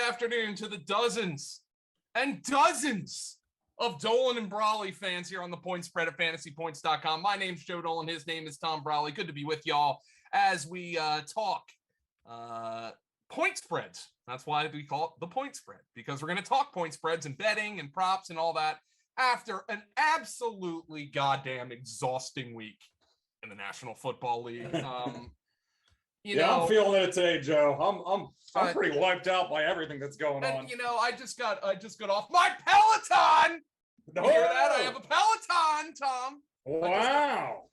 afternoon to the dozens and dozens of Dolan and Brolley fans here on the Point Spread at fantasypoints.com. My name's Joe Dolan. His name is Tom Brolley. Good to be with y'all as we talk point spreads. That's why we call it the point spread, because we're going to talk point spreads and betting and props and all that after an absolutely goddamn exhausting week in the National Football League. I'm feeling it today, Joe. I'm pretty wiped out by everything that's going on. I just got off my Peloton. You hear that? I have a Peloton, Tom. Wow.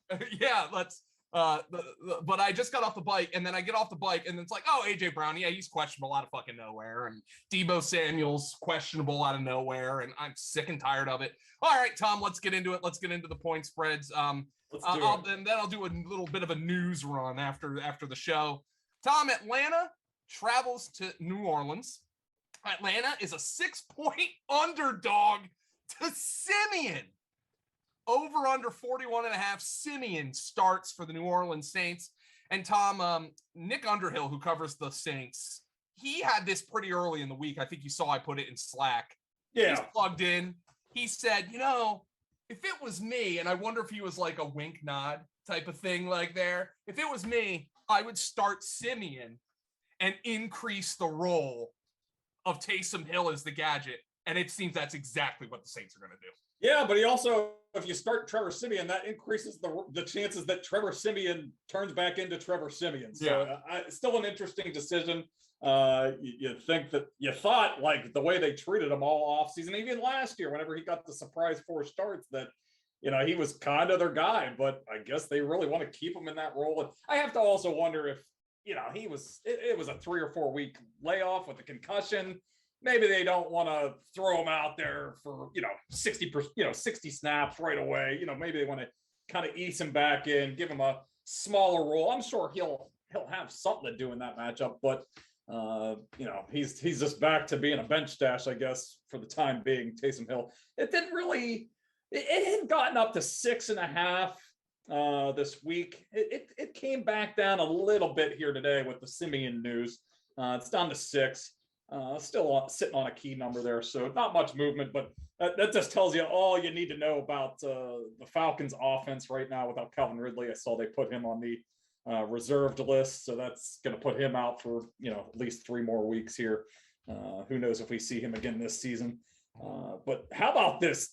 But I just got off the bike, and then I get off the bike, and it's like, oh, AJ Brown, yeah, he's questionable out of fucking nowhere, and Deebo Samuel's questionable out of nowhere, and I'm sick and tired of it. All right, Tom, let's get into it. Let's get into the point spreads. And then I'll do a little bit of a news run after the show. Tom, Atlanta travels to New Orleans. Atlanta is a 6-point underdog to Simeon. Over under 41.5. Simeon starts for the New Orleans Saints. And Tom, Nick Underhill, who covers the Saints, he had this pretty early in the week. I think you saw I put it in Slack. Yeah. He's plugged in. He said, if it was me, and I wonder if he was like a wink nod type of thing like there. If it was me, I would start Simeon and increase the role of Taysom Hill as the gadget. And it seems that's exactly what the Saints are going to do. Yeah, but he also, if you start Trevor Siemian, that increases the chances that Trevor Siemian turns back into Trevor Siemian. So still an interesting decision. You thought like the way they treated him all offseason, even last year, whenever he got the surprise 4 starts, that he was kind of their guy. But I guess they really want to keep him in that role. And I have to also wonder if it was a 3 or 4 week layoff with a concussion. Maybe they don't want to throw him out there for 60 snaps right away. Maybe they want to kind of ease him back in, give him a smaller role. I'm sure he'll have something to do in that matchup, but he's just back to being a bench stash, I guess, for the time being. Taysom Hill. It had gotten up to 6.5 this week. It came back down a little bit here today with the Simeon news. It's down to 6. Still sitting on a key number there, so not much movement, but that just tells you all you need to know about the Falcons offense right now without Calvin Ridley. I saw they put him on the reserved list, so that's going to put him out for at least 3 more weeks here. Who knows if we see him again this season. But how about this?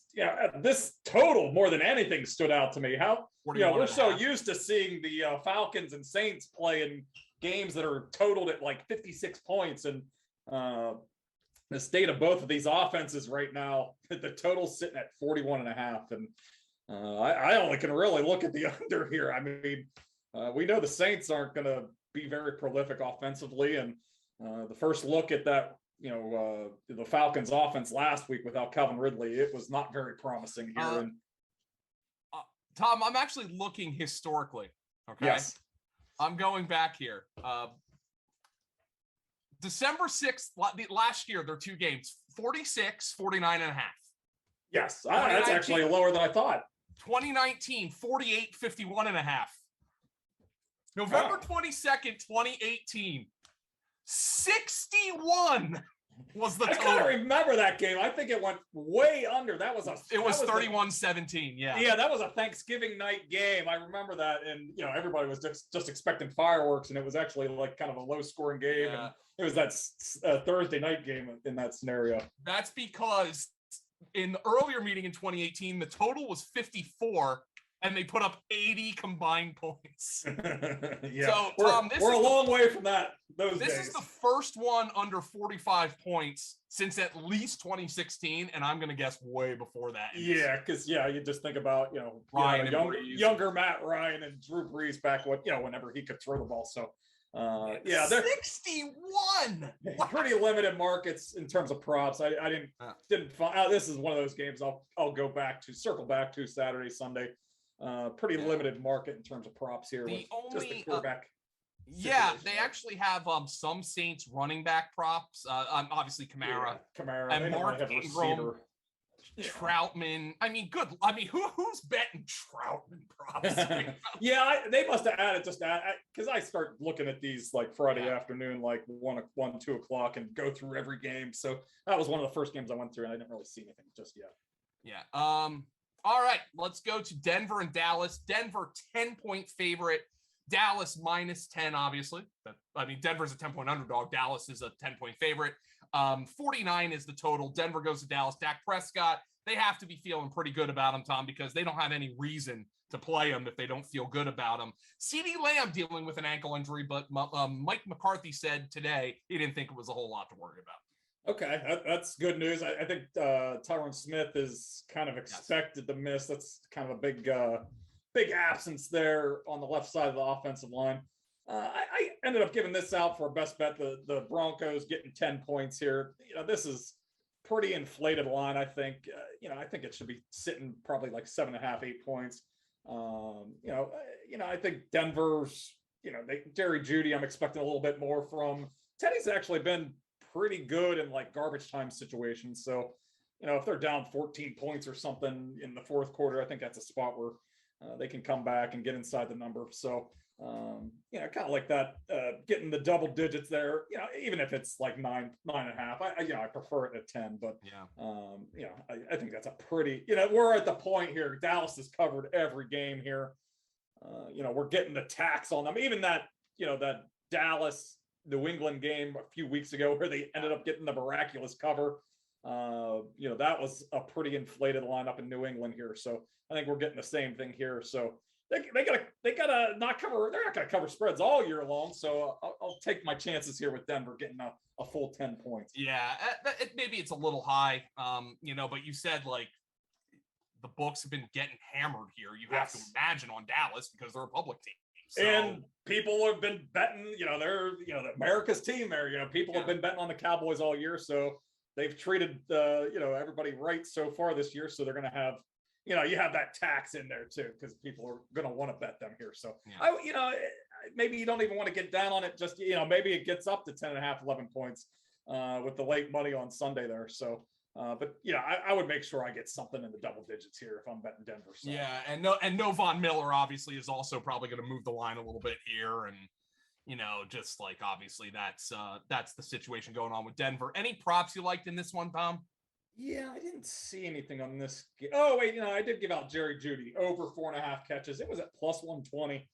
This total more than anything stood out to me. We're so used to seeing the Falcons and Saints play in games that are totaled at like 56 points, and the state of both of these offenses right now, the total's sitting at 41.5. And I only can really look at the under here. I mean, we know the Saints aren't going to be very prolific offensively. And the first look at that, the Falcons offense last week without Calvin Ridley, it was not very promising here. Tom, I'm actually looking historically. Okay. Yes. I'm going back here. December 6th, last year, their 2 games, 46, 49.5. Yes, that's actually lower than I thought. 2019, 48, 51.5. November 22nd, 2018, 61 was the total. I can't remember that game. I think it went way under. It was 31-17, yeah. Yeah, that was a Thanksgiving night game. I remember that, and everybody was just expecting fireworks, and it was actually like kind of a low-scoring game. Yeah. And it was that Thursday night game in that scenario. That's because in the earlier meeting in 2018, the total was 54, and they put up 80 combined points. Yeah. So, Tom, we're a long way from that. This is the first one under 45 points since at least 2016, and I'm going to guess way before that. Yeah, because you just think about Ryan younger Matt Ryan and Drew Brees back whenever he could throw the ball. So. They're 61. Pretty limited markets in terms of props. I didn't find. This is one of those games I'll circle back to Saturday, Sunday. Pretty limited market in terms of props here. Just the quarterback. They actually have some Saints running back props. Obviously Kamara Kamara, and Mark Ingram. Troutman. I mean, good. I mean, who's betting Troutman props? Yeah, they must have added just because I start looking at these like Friday afternoon, like 2 o'clock, and go through every game. So that was one of the first games I went through, and I didn't really see anything just yet. Yeah. All right, let's go to Denver and Dallas. Denver 10-point favorite. Dallas -10, obviously. I mean, Denver's a 10-point underdog. Dallas is a 10-point favorite. 49 is the total. Denver goes to Dallas. Dak Prescott, they have to be feeling pretty good about him, Tom, because they don't have any reason to play him if they don't feel good about him. CeeDee Lamb dealing with an ankle injury, but Mike McCarthy said today he didn't think it was a whole lot to worry about. Okay, that's good news. I think Tyron Smith is kind of expected to miss. That's kind of a big absence there on the left side of the offensive line. I ended up giving this out for a best bet. The Broncos getting 10 points here. This is pretty inflated line. I think I think it should be sitting probably like 7.5, 8 points. I think Denver's. Jerry Jeudy, I'm expecting a little bit more from. Teddy's actually been pretty good in like garbage time situations. So, if they're down 14 points or something in the fourth quarter, I think that's a spot where they can come back and get inside the number. So, kind of like that, getting the double digits there, even if it's like 9.5, I prefer it at 10, but I think that's a pretty, we're at the point here. Dallas has covered every game here. We're getting the tax on them. Even that, that Dallas New England game a few weeks ago where they ended up getting the miraculous cover. That was a pretty inflated lineup in New England here. So I think we're getting the same thing here. So they gotta not cover. They're not gonna cover spreads all year long. So I'll take my chances here with Denver getting a full 10 points. Yeah, maybe it's a little high, but you said like the books have been getting hammered here. You have to imagine on Dallas because they're a public team. So, and people have been betting, they're, America's team there. People have been betting on the Cowboys all year. So they've treated, everybody right so far this year. So they're going to have, you have that tax in there too, because people are going to want to bet them here. So, maybe you don't even want to get down on it. Just, maybe it gets up to 10.5, 11 points with the late money on Sunday there. So, but I would make sure I get something in the double digits here if I'm betting Denver. So. Yeah, and no Von Miller obviously is also probably going to move the line a little bit here, and just like obviously that's the situation going on with Denver. Any props you liked in this one, Tom? Yeah, I didn't see anything on this. Oh wait, I did give out Jerry Jeudy over 4.5 catches. It was at +120.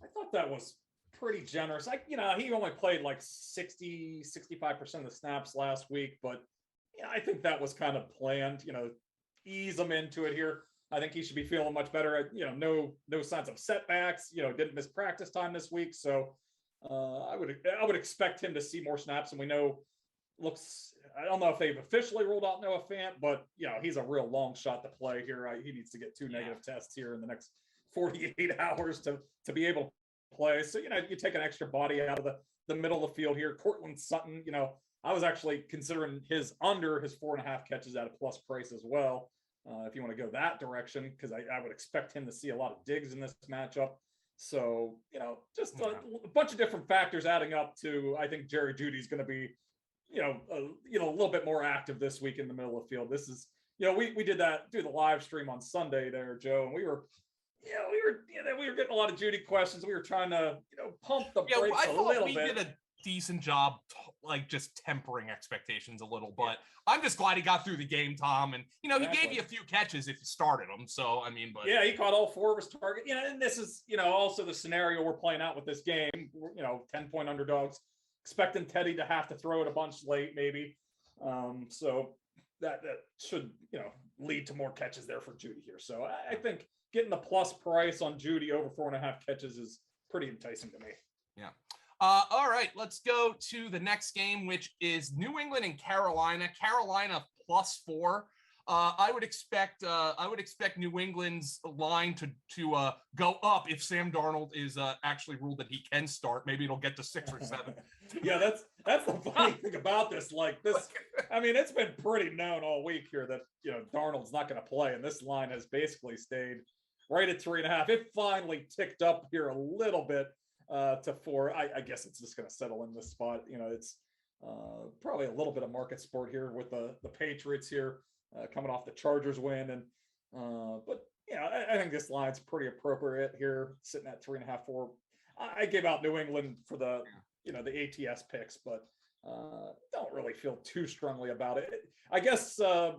I thought that was pretty generous. He only played like 65% of the snaps last week, but. I think that was kind of planned, ease him into it here. I think he should be feeling much better. No signs of setbacks, didn't miss practice time this week. So I would expect him to see more snaps. And we know I don't know if they've officially ruled out Noah Fant, but he's a real long shot to play here. He needs to get 2 negative tests here in the next 48 hours to be able to play. So, you take an extra body out of the middle of the field here. Cortland Sutton, I was actually considering his 4.5 catches at a plus price as well. If you want to go that direction, because I would expect him to see a lot of digs in this matchup. So, just a bunch of different factors adding up to, I think Jerry Jeudy's going to be, a little bit more active this week in the middle of the field. This is, we did do the live stream on Sunday there, Joe, and we were getting a lot of Jeudy questions. We were trying to, pump the brakes a little bit. We did a decent job, like just tempering expectations a little, but I'm just glad he got through the game, Tom. And he gave you a few catches if you started him. So I mean, but he caught all 4 of his targets. And this is also the scenario we're playing out with this game. 10-point underdogs, expecting Teddy to have to throw it a bunch late, maybe. So that should lead to more catches there for Jeudy here. So I think getting the plus price on Jeudy over 4.5 catches is pretty enticing to me. Yeah. All right, let's go to the next game, which is New England and Carolina. Carolina +4. I would expect New England's line to go up if Sam Darnold is actually ruled that he can start. Maybe it'll get to 6 or 7. Yeah, that's the funny thing about this. Like this, I mean, it's been pretty known all week here that Darnold's not going to play, and this line has basically stayed right at 3.5. It finally ticked up here a little bit to 4. I guess it's just going to settle in this spot. It's probably a little bit of market sport here with the Patriots here. coming off the Chargers win. And but yeah, I think this line's pretty appropriate here, sitting at 3.5, 4. I gave out New England for the the ATS picks, but don't really feel too strongly about it. I guess the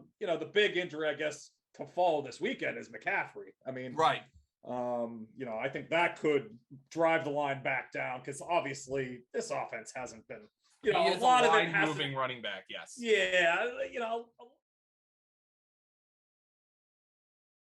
big injury, I guess, to follow this weekend is McCaffrey. I mean, Right. I think that could drive the line back down because obviously this offense hasn't been, He a is lot a of it line has moving running back. Yes. yeah,